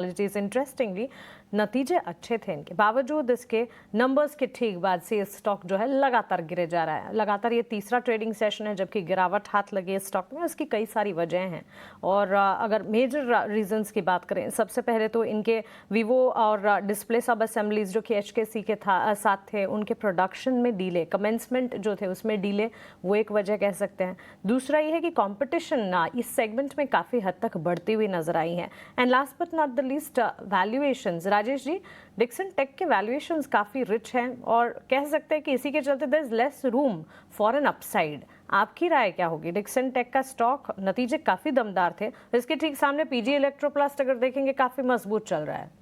Interestingly नतीजे अच्छे थे इनके बावजूद इसके नंबर्स के ठीक बाद से ये स्टॉक जो है लगातार गिरे जा रहा है। लगातार ये तीसरा ट्रेडिंग सेशन है जबकि गिरावट हाथ लगी है स्टॉक में। उसकी कई सारी वजह हैं और अगर मेजर रीजंस की बात करें, सबसे पहले तो इनके वीवो और डिस्प्ले सब असेंबलीज जो कि एचकेसी के साथ थे, उनके प्रोडक्शन में डीले, कमेंसमेंट जो थे उसमें डीले, वो एक वजह कह सकते हैं। दूसरा ये है कि कंपटीशन इस सेगमेंट में काफ़ी हद तक बढ़ती हुई नजर आई है। And last but not the least, valuations. Rajesh ji, Dixon tech के वैल्यूएशंस काफ़ी रिच हैं और कह सकते हैं कि इसी के चलते there is less room for an upside. आपकी राय क्या होगी? डिक्सन टेक का स्टॉक, नतीजे काफ़ी दमदार थे, इसके ठीक सामने पीजी इलेक्ट्रोप्लास्ट अगर देखेंगे काफ़ी मजबूत चल रहा है।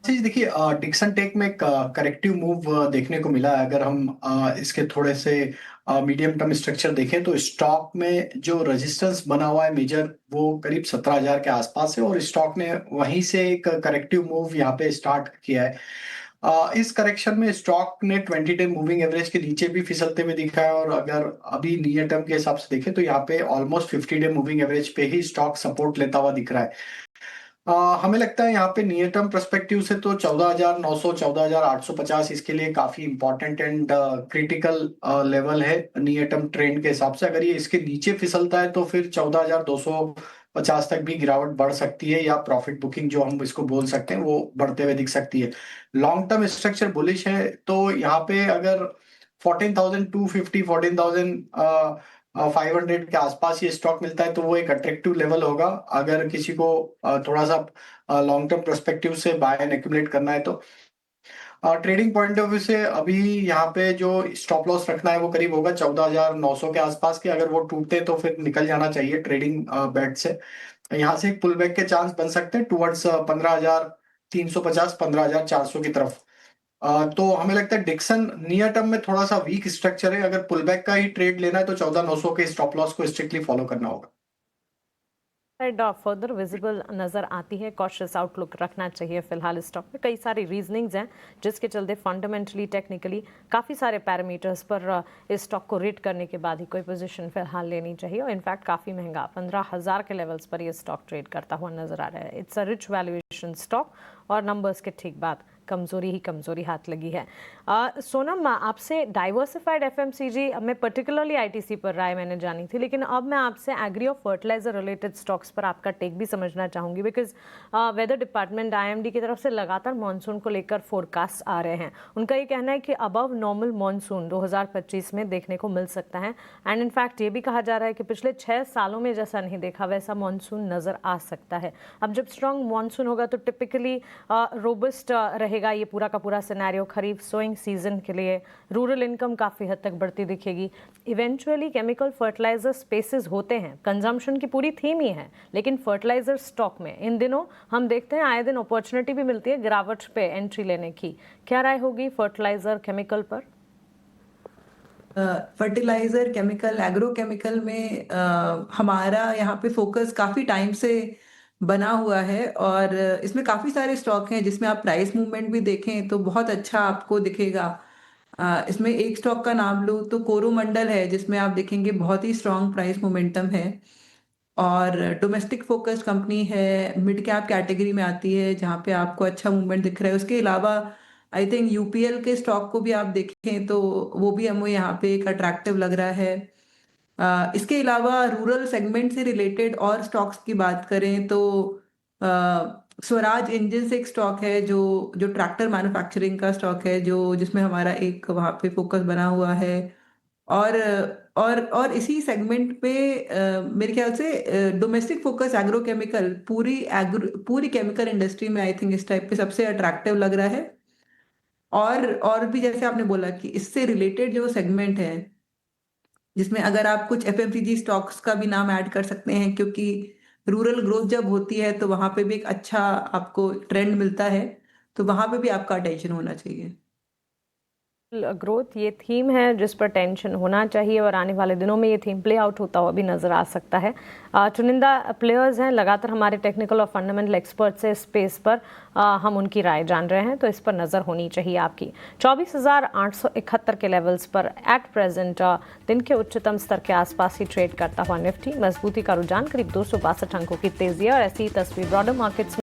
जी देखिए, डिक्सन टेक में एक करेक्टिव मूव देखने को मिला है। अगर हम इसके थोड़े से मीडियम टर्म स्ट्रक्चर देखें तो स्टॉक में जो रेजिस्टेंस बना हुआ है मेजर, वो करीब 17,000 के आसपास है और स्टॉक ने वहीं से एक करेक्टिव मूव यहाँ पे स्टार्ट किया है। इस करेक्शन में स्टॉक ने 20 डे मूविंग एवरेज के नीचे भी फिसलते हुए दिखा है और अगर अभी नियर टर्म के हिसाब से देखें तो यहाँ पे ऑलमोस्ट 50 डे मूविंग एवरेज पे ही स्टॉक सपोर्ट लेता हुआ दिख रहा है। हमें लगता है यहाँ पे नियर टर्म पर्सपेक्टिव से तो 14,900 14,850 इसके लिए काफी इंपॉर्टेंट एंड क्रिटिकल लेवल है नियर टर्म ट्रेंड के हिसाब से। अगर ये इसके नीचे फिसलता है तो फिर 14,250 तक भी गिरावट बढ़ सकती है या प्रॉफिट बुकिंग जो हम इसको बोल सकते हैं वो बढ़ते हुए दिख सकती है। लॉन्ग टर्म स्ट्रक्चर बुलिश है तो यहाँ पे अगर 14,250 14,500 के आसपास ये स्टॉक मिलता है तो वो एक अट्रैक्टिव लेवल होगा अगर किसी को थोड़ा सा लॉन्ग टर्म पर्सपेक्टिव से बाय एंड एक्यूमुलेट करना है तो। ट्रेडिंग पॉइंट ऑफ व्यू से अभी यहाँ पे जो स्टॉप लॉस रखना है वो करीब होगा 14,900 के आसपास के। अगर वो टूटते तो फिर निकल जाना चाहिए ट्रेडिंग बेट से। यहाँ से एक पुल बैक के चांस बन सकते हैं टुवर्ड्स 15,350 15,400 की तरफ। तो हमें लगता है डिक्सन नियर टर्म में थोड़ा सा वीक स्ट्रक्चर है। अगर पुल बैक का ही ट्रेड लेना है तो 14,900 के स्टॉप लॉस को स्ट्रिक्टली फॉलो करना होगा। फर्दर विजिबल नजर आती है, कॉशियस आउटलुक रखना चाहिए फिलहाल स्टॉक में। कई सारी रीजनिंग्स हैं जिसके चलते फंडामेंटली टेक्निकली काफ़ी सारे पैरामीटर्स पर इस स्टॉक को रेट करने के बाद ही कोई पोजीशन फिलहाल लेनी चाहिए। और इनफैक्ट काफ़ी महंगा 15,000 के लेवल्स पर ये स्टॉक ट्रेड करता हुआ नजर आ रहा है। It's a rich valuation stock और नंबर्स के ठीक बाद कमजोरी ही कमजोरी हाथ लगी है। सोनम, आपसे डाइवर्सिफाइड एफएमसीजी में पर्टिकुलरली आईटीसी पर राय मैंने जानी थी, लेकिन अब मैं आपसे एग्री और फर्टिलाइजर रिलेटेड स्टॉक्स पर आपका टेक भी समझना चाहूंगी बिकॉज वेदर डिपार्टमेंट आईएमडी की तरफ से लगातार मानसून को लेकर फोरकास्ट आ रहे हैं। उनका ये कहना है कि अबव नॉर्मल मानसून 2025 में देखने को मिल सकता है एंड इनफैक्ट ये भी कहा जा रहा है कि पिछले 6 सालों में जैसा नहीं देखा वैसा मानसून नजर आ सकता है। अब जब स्ट्रॉन्ग मानसून होगा तो टिपिकली रोबस्ट रहेगा ये पूरा का पूरा सिनेरियो खरीफ सोइंग सीजन के लिए। रूरल इनकम काफ़ी हद तक बढ़ती दिखेगी। इवेंचुअली केमिकल फर्टिलाइजर स्पेसेस होते हैं, कंजम्पशन की पूरी थीम ही है, लेकिन फर्टिलाइजर स्टॉक में इन दिनों हम देखते हैं आए दिन अपॉर्चुनिटी भी मिलती है गिरावट पे एंट्री लेने की। क्या राय होगी फर्टिलाइजर केमिकल पर? फर्टिलाइजर केमिकल एग्रोकेमिकल में हमारा यहाँ पे फोकस काफ़ी टाइम से बना हुआ है और इसमें काफ़ी सारे स्टॉक हैं जिसमें आप प्राइस मूवमेंट भी देखें तो बहुत अच्छा आपको दिखेगा। इसमें एक स्टॉक का नाम लूँ तो कोरोमंडल है जिसमें आप देखेंगे बहुत ही स्ट्रॉन्ग प्राइस मोमेंटम है और डोमेस्टिक फोकस्ड कंपनी है, मिड कैप कैटेगरी में आती है जहाँ पे आपको अच्छा मूवमेंट दिख रहा है। उसके अलावा आई थिंक यूपीएल के स्टॉक को भी आप देखें तो वो भी हमें यहाँ पे एक अट्रैक्टिव लग रहा है। इसके अलावा रूरल सेगमेंट से रिलेटेड और स्टॉक्स की बात करें तो स्वराज इंजन से एक स्टॉक है जो जो ट्रैक्टर मैन्युफैक्चरिंग का स्टॉक है जो जिसमें हमारा एक वहाँ पे फोकस बना हुआ है। और और इसी सेगमेंट पे मेरे ख्याल से डोमेस्टिक फोकस एग्रोकेमिकल पूरी केमिकल इंडस्ट्री में आई थिंक इस टाइप पे सबसे अट्रैक्टिव लग रहा है। और भी जैसे आपने बोला कि इससे रिलेटेड जो सेगमेंट है जिसमें अगर आप कुछ एफएमसीजी स्टॉक्स का भी नाम ऐड कर सकते हैं क्योंकि रूरल ग्रोथ जब होती है तो वहां पे भी एक अच्छा आपको ट्रेंड मिलता है, तो वहां पे भी आपका अटेंशन होना चाहिए। ग्रोथ ये थीम है जिस पर टेंशन होना चाहिए और आने वाले दिनों में ये थीम प्ले आउट होता हुआ भी नजर आ सकता है। चुनिंदा प्लेयर्स हैं, लगातार हमारे टेक्निकल और फंडामेंटल एक्सपर्ट से स्पेस पर हम उनकी राय जान रहे हैं, तो इस पर नज़र होनी चाहिए आपकी। 24,871 के लेवल्स पर एट प्रेजेंट दिन के उच्चतम स्तर के आसपास ही ट्रेड करता हुआ निफ्टी मजबूती का रुझान करीब 262 अंकों की तेजी है और ऐसी ही तस्वीर ब्रॉडर मार्केट्स